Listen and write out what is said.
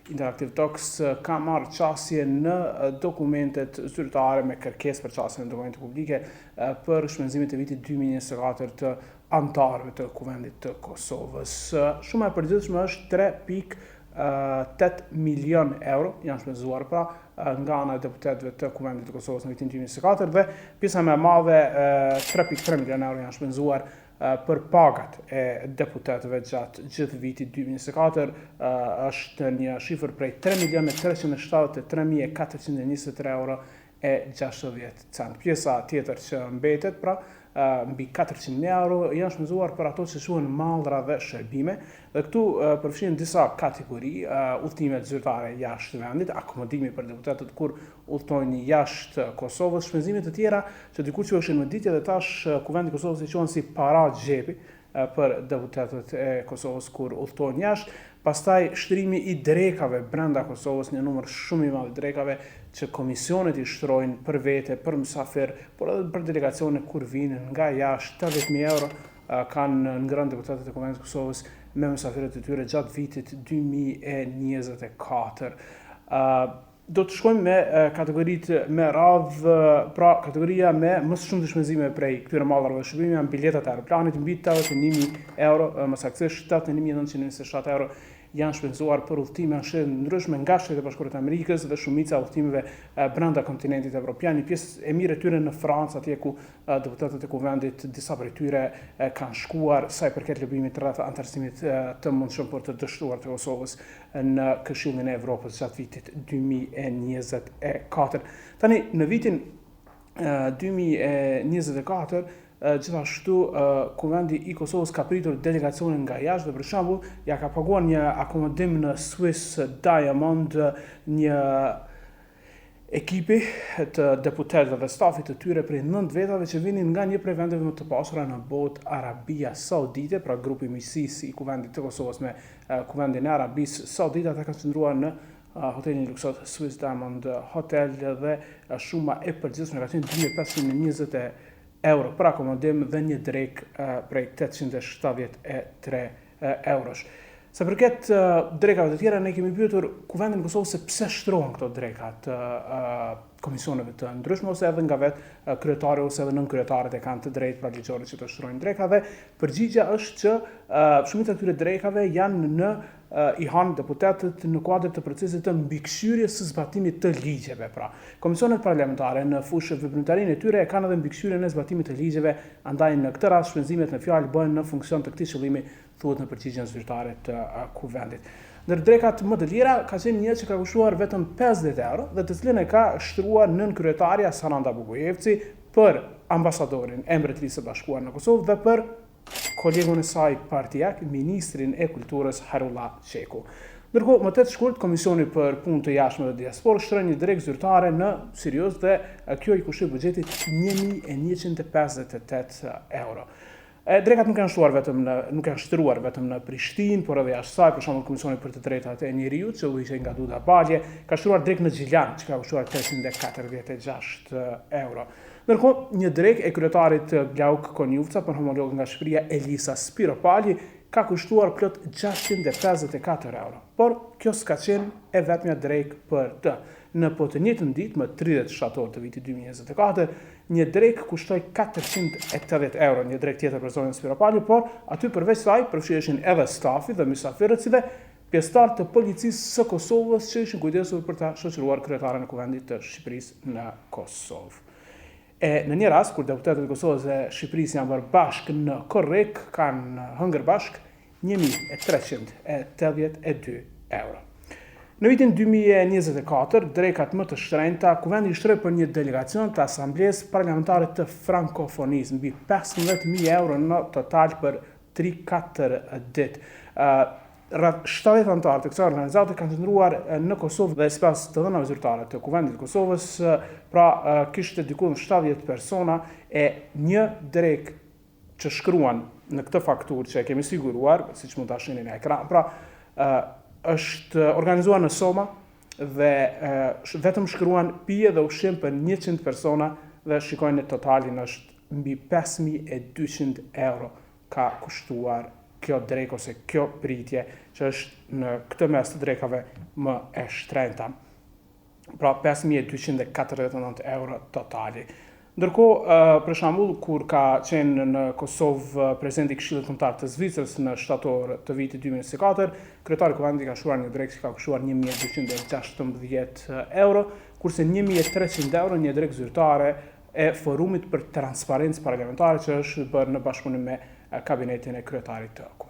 Interactive Talks ka marrë qasje në dokumentet zyrtare me kërkesë për qasje në dokumente publike për shpenzimet e vitit 2024 të antarëve të Kuvendit të Kosovës. Shuma e përgjithshme është 3.8 milion euro janë shpenzuar nga ana e deputetëve të Kuvendit të Kosovës në vitin 2024 dhe pjesa më e madhe 3.3 milion euro janë shpenzuar për pagat e deputetëve gjatë gjithë vitit 2024 është një shifër prej 3.373.423 euro e 60 cent. Pjesa tjetër që mbetet mbi 400.000 euro janë shpenzuar për ato që quhen mallra dhe shërbime dhe këtu përfshihen disa kategori, udhëtimet zyrtare jashtë vendit, akomodimi për deputetët kur udhtojnë jashtë Kosovës, shpenzime të tjera që dikur quheshin më ditje dhe tash Kuvendi i Kosovës i quhen si para xhepi për deputetët e Kosovës kur udhtojnë jashtë. Pastaj shtrimi i drekave brenda Kosovës, një numër shumë i madh drekave që komisionet i shtrojnë për vete, për mysafir, por edhe për delegacione kur vinë nga jashtë, 80.000 euro kanë ngrënë deputetët e Kuvendit të Kosovës me mysafirët e tyre gjatë vitit 2024. Do të shkojmë me kategoritë me radhë, kategoria me më shumë të shpenzime prej këtyre mallrave dhe shërbimeve janë biletat e aeroplanit mbi 81.000 euro, më saktësisht 81.927 euro janë shpenzuar për udhëtime në shtete ndryshme nga Shtetet e Bashkuara të Amerikës dhe shumica udhëtimeve brenda kontinentit evropian. Një pjesë e mirë e tyre në Francë, atje ku deputetët e Kuvendit disa prej tyre kanë shkuar sa i përket lobimit rreth antarësimit të mundshëm për të dështuar të Kosovës në Këshillin e Evropës gjatë vitit 2024. Tani në vitin 2024 gjithashtu Kuvendi i Kosovës ka pritur delegacione nga jashtë dhe për shembull ja ka paguar një akomodim në Swiss Diamond një ekipi të deputetëve dhe stafit të tyre prej 9 vetave që vinin nga një prej vendeve më të pasura në botë, Arabia Saudite, pra grupi miqësisë i Kuvendit të Kosovës me Kuvendin e Arabisë Saudite, ata kanë qëndruar në hotelin luksor Swiss Diamond Hotel dhe shuma e përgjithshme ka qenë 2.520 euro për akomodim dhe një drek prej 873 eurosh. Sa përket drekave të tjera, ne kemi pyetur Kuvendin e Kosovës se pse shtrohen këto drekat komisioneve të ndryshme ose edhe nga vetë kryetari ose edhe nënkryetaret e kanë të drejtë pra ligjore që të shtrojnë dreka dhe përgjigjja është që shumica e këtyre drekave janë i hanë deputetët në kuadër të procesit të mbikëqyrjes së zbatimit të ligjeve. Pra, komisionet parlamentare në fushë veprimtarinë e tyre kanë edhe mbikëqyrjen e zbatimit të ligjeve, andaj në këtë rast shpenzimet në fjalë bëhen në funksion të këtij qëllimi, thuhet në përgjigjen zyrtare të Kuvendit. Ndër drekat më të lira ka qenë një që ka kushtuar vetëm 50 euro dhe të cilën e ka shtruar nënkryetaria Sananda Bugojevci për ambasadorin e Mbretërisë së Bashkuar në Kosovë dhe për kolegun e saj partijak, ministrin e kulturës Harullah Qeku. Ndërkohë, më tetë shkurt, Komisioni për Punë të Jashtme dhe Diasporë shtron një drek zyrtare në Sirius dhe kjo i kushtoi buxhetit 1.158 euro. Drekat nuk janë shtruar vetëm në Prishtinë, por edhe jashtë saj, për shembull Komisioni për të Drejtat e Njeriut, që u ishte nga Duda Balje, ka shtruar drek në Gjilan, që ka kushtuar 346 euro. Ndërkohë, një drek e kryetarit Glauk Konjuvca për homolog nga Shqipëria Elisa Spiropali ka kushtuar plot 654 euro. Por kjo s'ka qenë e vetmja drek për të. Në po të njëjtën ditë, më 30 shtator të vitit 2024, një drek kushtoi 480 euro, një drek tjetër për zonën Spiropali, por aty përveç saj përfshiheshin edhe stafi dhe mysafirët si dhe pjesëtar të policisë së Kosovës që ishin kujdesur për ta shoqëruar kryetaren e Kuvendit të Shqipërisë në Kosovë. Në një rast, kur deputetët e Kosovës dhe Shqipërisë janë bërë bashkë në korrek, kanë hëngër bashkë 1.382 euro. Në vitin 2024, drekat më të shtrenjta, Kuvendi shtroi për një delegacion të Asamblesë Parlamentare të Frankofonisë mbi 15.000 euro në total për 3-4 ditë. Rreth 70 antarë të kësaj organizate kanë qëndruar në Kosovë dhe sipas të dhënave zyrtare të Kuvendit të Kosovës, pra kishte diku 70 persona e një drek që shkruan në këtë fakturë që e kemi siguruar, siç mund ta shihni në ekran. Pra është organizuar në Soma dhe vetëm shkruan pije dhe ushqim për 100 persona dhe shikojnë totalin është mbi 5.200 euro ka kushtuar kjo drejk ose kjo pritje që është në këtë mes të drekave më e shtrenjta. Pra 5.249 euro totali. Ndërkohë, për shembull, kur ka qenë në Kosovë presidenti i Këshillit Kombëtar të Zvicrës në shtator të vitit 2024, kryetari i kuvendit ka shuar një drekë që ka kushuar 1.216 euro, kurse 1.300 euro një drekë zyrtare e Forumit për Transparencë Parlamentare që është bërë në bashkëpunim me kabinetin e kryetarit të